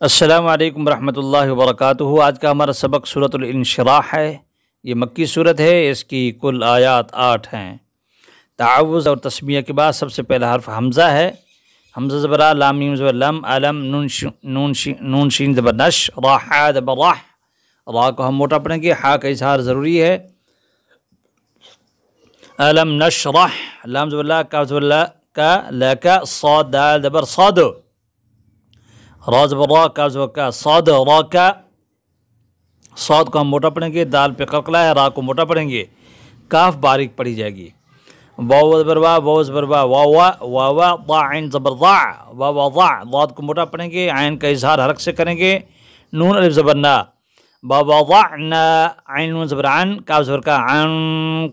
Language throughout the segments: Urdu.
السلام علیکم ورحمۃ اللہ وبرکاتہ۔ آج کا ہمارا سبق سورۃ الانشراح ہے۔ یہ مکی صورت ہے، اس کی کل آیات 8 ہیں۔ تعوذ اور تسمیہ کے بعد سب سے پہلا حرف حمزہ ہے۔ حمزہ زبر آ، لام میم زبر لم، علم، نون شین زبر نش، را حا زبر راح۔ را کو ہم موٹا پڑھیں گے، حا کا اظہار ضروری ہے۔ علم نشرح، لام زبر لا، کاف زبر لا کا، لکا، صاد دال زبر صاد، را زبر را، کاف زبر کا، صاد را کا۔ صاد کو ہم موٹا پڑھیں گے، دال پہ قلقلہ ہے، را کو موٹا پڑھیں گے، کاف باریک پڑھی جائے گی۔ واو زبر وا، واو زبر وا، واوا واوا، ضا عین زبر ضع، واوا ضع، ضاد کو موٹا پڑھیں گے، عین کا اظہار حرک سے کریں گے۔ نون الف زبر نا، بابا ضعنا، عین نون زبر عن، کاف زبر کا، عن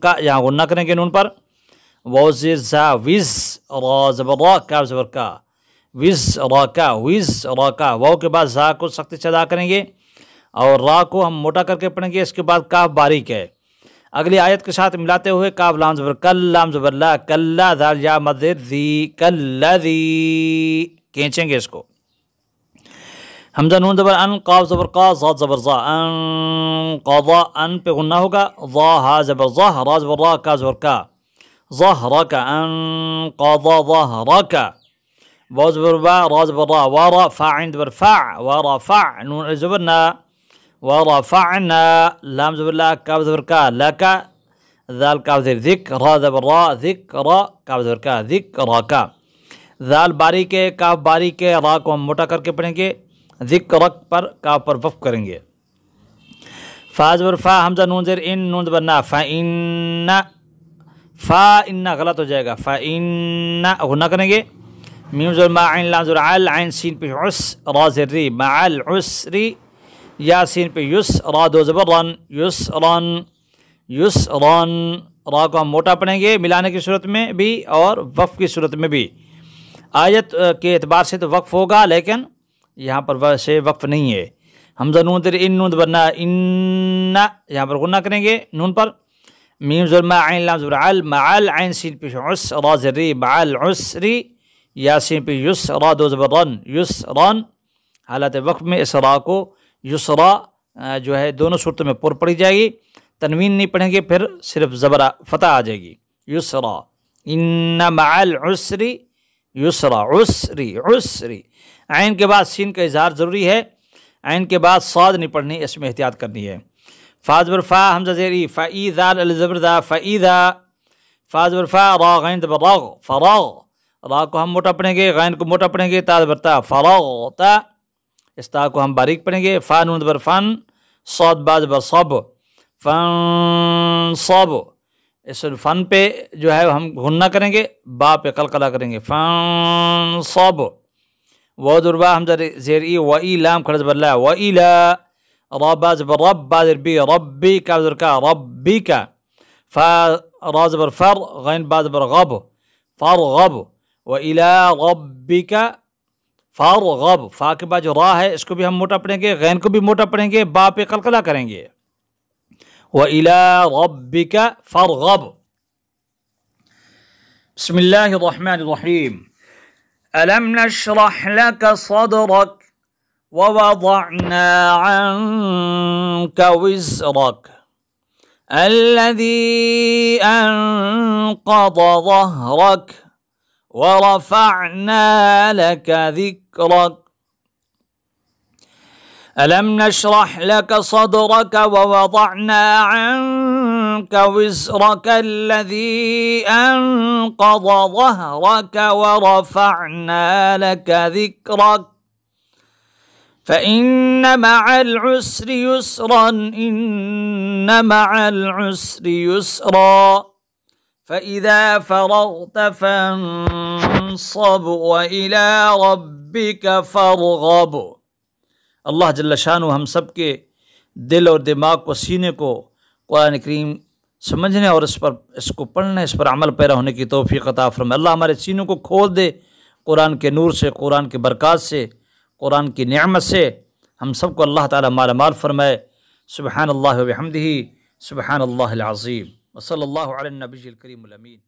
کا، یہاں غنہ کریں گے نون پر۔ واو زیر زا، وز، را زبر را، کاف زبر کا، وز را کا، وز را کا۔ واو کے بعد زا کو سختی سے ادا کریں گے اور را کو ہم موٹا کر کے پڑھیں گے، اس کے بعد کاف باریک ہے۔ اگلی آیت کے ساتھ ملاتے ہوئے کاف لام زبر کل، لام زبر لا، کلا، ذال یا مد ذی، کلذی، کھینچیں گے اس کو۔ حمزہ نون زبر ان، قاف زبر قا، ضاد زبر ضا، ان قضا، ان پہ غنہ ہوگا، ضا ہا زبر ضا، را زبر را، کا زبر کا، ظہرک، ان قضا ظہرک۔ واو زبر با، را زبر را، وارا، فا عین زبر فع، وارا فع، نون الف زبر نا، ورفعنا، لام زبر لا، کاف زبر کا، لکا، ذال کاف زیر ذک، را زبر را، ذکر، کاف زبر کا، ذکرک۔ ذال باریک ہے، کاف باریک ہے، را کو ہم موٹا کر کے پڑھیں گے، ذکرک پر کاف پر وقف کریں گے۔ فا زبر فا، حمزہ نون زیر ان، نون زبر نا، فإن، فا ان غلط ہو جائے گا، فإن غنہ کریں گے۔ میم زبر ما، عین لام زبر عل، عین سین پہ عس، را زیر ری، مع العسری، یاسین پہ یس، را دو زبر رن، یسرن، یسرن۔ را کو ہم موٹا پڑھیں گے ملانے کی صورت میں بھی اور وقف کی صورت میں بھی۔ آیت کے اعتبار سے تو وقف ہوگا، لیکن یہاں پر ویسے وقف نہیں ہے۔ حمزہ نون در ان، نون زبر نا، ان، یہاں پر غنہ کریں گے نون پر۔ میم زبر ما، عین لام زبر عل، مع العین سین پہ عس، را زر ری، مع العسری، یاسین پہ یس، را دو زبر رن، یسرن۔ حالت وقف میں اس را کو یسرا جو ہے دونوں صورتوں میں پر پڑھی جائے گی، تنوین نہیں پڑھیں گے، پھر صرف زبر فتح آ جائے گی، یسرا، ان مع العسری یسرا، عسری، عسری۔ عین کے بعد سین کا اظہار ضروری ہے، عین کے بعد صاد نہیں پڑھنی، اس میں احتیاط کرنی ہے۔ فا زبر فا، حمزہ زیر ای، فإذا، الف زبر ذا، فإذا، فا زبر فا، را غین زبر راغ، فراغ، را کو ہم موٹا پڑھیں گے، غین کو موٹا پڑھیں گے، تا زبر تا، فراغتا، اس تا کو ہم باریک پڑھیں گے۔ فا نون زبر فن، صاد با زبر صب، فن صب، اس فن پہ جو ہے ہم غنہ کریں گے، با پہ قلقلہ کریں گے، فن صب۔ واو زبر با، حمزہ زیر ای، و ای، لام کھڑا زبر لا، و ایلا، را با زبر رب، با زبر بی، ربی، کا زبر کا، ربی کا۔ فا را زبر فر، غین با زبر غب، فرغب، و ایلا ربک فارغب۔ فا کے بعد جو را ہے اس کو بھی ہم موٹا پڑھیں گے، غین کو بھی موٹا پڑھیں گے، با پہ قلقلہ کریں گے، وَإِلَىٰ رَبِّكَ فَارْغَب۔ بسم اللہ الرحمن الرحیم۔ أَلَمْ نَشْرَحْ لَكَ صَدْرَكَ وَوَضَعْنَا عَنْكَ وِزْرَكَ الَّذِي أَنْقَضَ ظَهْرَكَ وَرَفَعْنَا لَكَ ذِكْرَكَ۔ أَلَمْ نَشْرَحْ لَكَ صَدْرَكَ وَوَضَعْنَا عَنْكَ وِزْرَكَ الَّذِي أَنْقَضَ ظَهْرَكَ وَرَفَعْنَا لَكَ ذِكْرَكَ فَإِنَّ مَعَ الْعُسْرِ يُسْرًا إِنَّ مَعَ الْعُسْرِ يُسْرًا فَإِذَا فَرَغْتَ فَانصَبْ وَإِلَىٰ رَبِّكَ فَارْغَب۔ اللہ جل شانہ ہم سب کے دل اور دماغ کو، سینے کو قرآن کریم سمجھنے اور اس کو پڑھنے، اس پر عمل پیرا ہونے کی توفیق عطا فرمائے۔ اللہ ہمارے سینوں کو کھول دے قرآن کے نور سے، قرآن کے برکات سے، قرآن کی نعمت سے، ہم سب کو اللہ تعالی مالا مال فرمائے۔ سبحان اللہ و بحمدہ، سبحان اللہ العظیم، وصلی اللہ علی النبی الکریم الامین۔